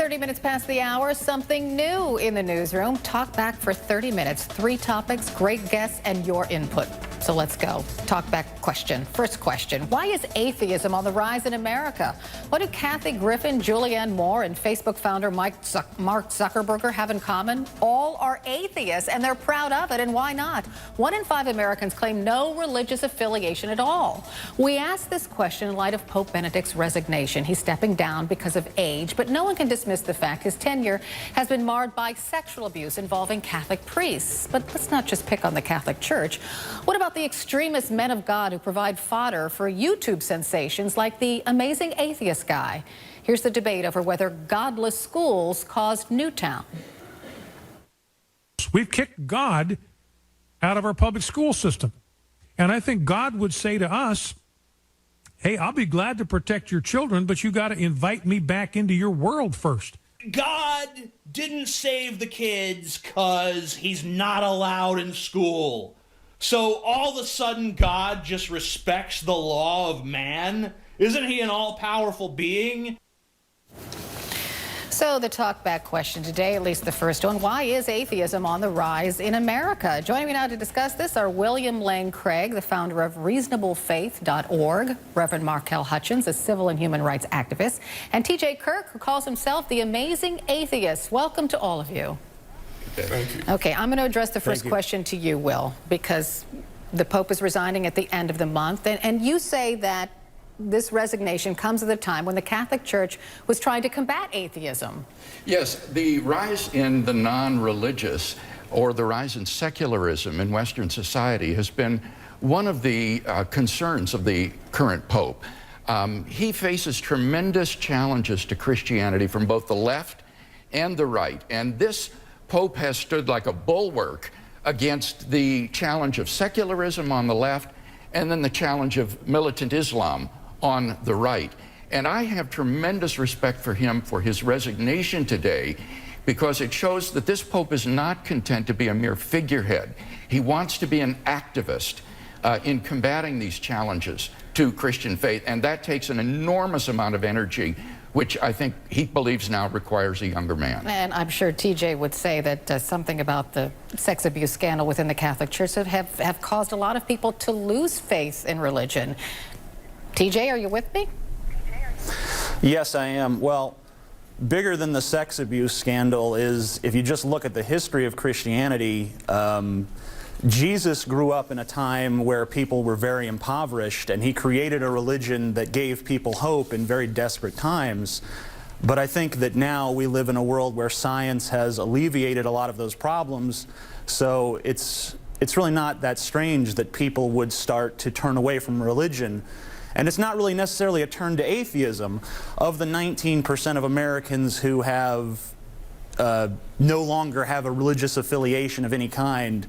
30 minutes past the hour, something new in the newsroom. Talk back for 30 minutes. 3 topics, great guests, and your input. So let's go. Talk back question. First question. Why is atheism on the rise in America? What do Kathy Griffin, Julianne Moore, and Facebook founder Mark Zuckerberg have in common? All are atheists, and they're proud of it, and why not? 1 in 5 Americans claim no religious affiliation at all. We asked this question in light of Pope Benedict's resignation. He's stepping down because of age, but no one can dismiss the fact his tenure has been marred by sexual abuse involving Catholic priests. But let's not just pick on the Catholic Church. What about the extremist men of God who provide fodder for YouTube sensations like the Amazing Atheist guy? Here's the debate over whether godless schools caused Newtown. We've kicked God out of our public school system. And I think God would say to us, hey, I'll be glad to protect your children, but you got to invite me back into your world first. God didn't save the kids because he's not allowed in school. So all of a sudden, God just respects the law of man? Isn't he an all-powerful being? So the talk back question today, at least the first one, why is atheism on the rise in America? Joining me now to discuss this are William Lane Craig, the founder of reasonablefaith.org, Reverend Markel Hutchins, a civil and human rights activist, and T.J. Kirk, who calls himself the Amazing Atheist. Welcome to all of you. Thank you. Okay, I'm going to address the first question to you, Will, because the Pope is resigning at the end of the month, and you say that this resignation comes at a time when the Catholic Church was trying to combat atheism. Yes, the rise in the non-religious, or the rise in secularism in Western society, has been one of the concerns of the current Pope. He faces tremendous challenges to Christianity from both the left and the right, and this Pope has stood like a bulwark against the challenge of secularism on the left and then the challenge of militant Islam on the right. And I have tremendous respect for him for his resignation today, because it shows that this Pope is not content to be a mere figurehead. He wants to be an activist in combating these challenges to Christian faith, and that takes an enormous amount of energy, which I think he believes now requires a younger man. And I'm sure TJ would say that something about the sex abuse scandal within the Catholic Church have caused a lot of people to lose faith in religion. TJ, are you with me? Yes, I am. Well, bigger than the sex abuse scandal is, if you just look at the history of Christianity, Jesus grew up in a time where people were very impoverished, and he created a religion that gave people hope in very desperate times. But I think that now we live in a world where science has alleviated a lot of those problems, so it's really not that strange that people would start to turn away from religion. And it's not really necessarily a turn to atheism. Of the 19% of Americans who have no longer have a religious affiliation of any kind,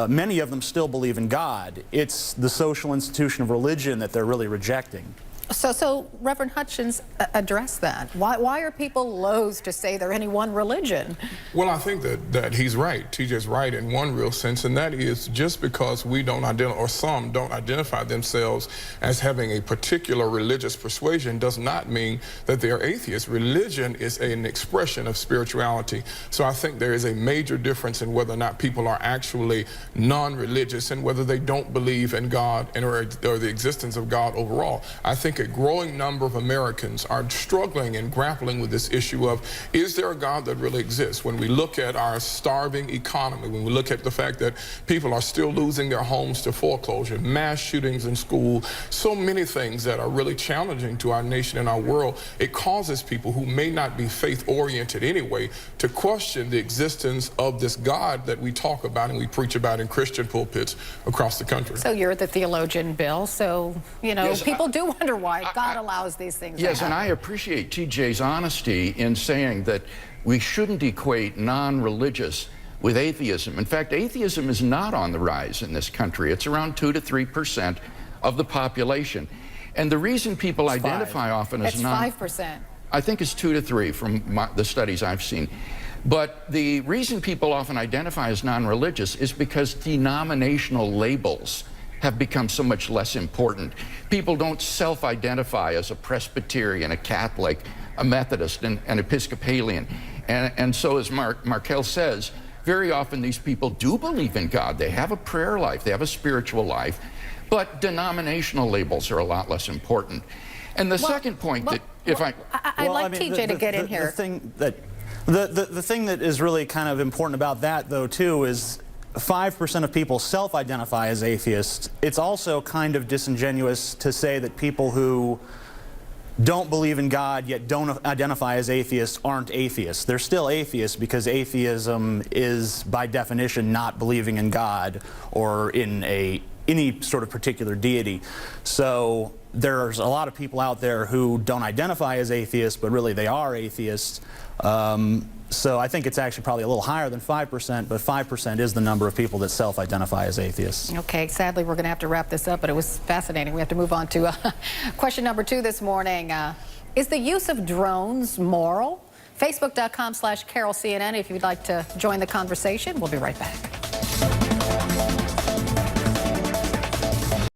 many of them still believe in God. It's the social institution of religion that they're really rejecting. So Reverend Hutchins, address that. Why are people loath to say they're any one religion? Well, I think that he's right. TJ's right in one real sense, and that is just because we don't identify, or some don't identify themselves as having a particular religious persuasion does not mean that they're atheists. Religion is an expression of spirituality. So I think there is a major difference in whether or not people are actually non-religious and whether they don't believe in God or the existence of God overall. I think a growing number of Americans are struggling and grappling with this issue of, is there a God that really exists? When we look at our starving economy, when we look at the fact that people are still losing their homes to foreclosure, mass shootings in school, so many things that are really challenging to our nation and our world, it causes people who may not be faith-oriented anyway to question the existence of this God that we talk about and we preach about in Christian pulpits across the country. So you're the theologian, Bill, so, you know, yes, people do wonder why God allows these things to happen. Yes, and I appreciate TJ's honesty in saying that we shouldn't equate non-religious with atheism. In fact, atheism is not on the rise in this country. It's around 2 to 3% of the population. And the reason people identify often as It's 5%. I think it's 2 to 3 from the studies I've seen. But the reason people often identify as non-religious is because denominational labels have become so much less important. People don't self-identify as a Presbyterian, a Catholic, a Methodist, and Episcopalian. And so, as Markel says, very often these people do believe in God. They have a prayer life, they have a spiritual life, but denominational labels are a lot less important. And the second point that, if I... I'd like TJ to get in here. The thing that is really kind of important about that, though, too, is 5% of people self-identify as atheists. It's also kind of disingenuous to say that people who don't believe in God yet don't identify as atheists aren't atheists. They're still atheists because atheism is, by definition, not believing in God or in any sort of particular deity. So there's a lot of people out there who don't identify as atheists, but really they are atheists. So I think it's actually probably a little higher than 5%, but 5% is the number of people that self-identify as atheists. Okay, sadly we're going to have to wrap this up, but it was fascinating. We have to move on to question number 2 this morning. Is the use of drones moral? Facebook.com/CarolCNN if you'd like to join the conversation. We'll be right back.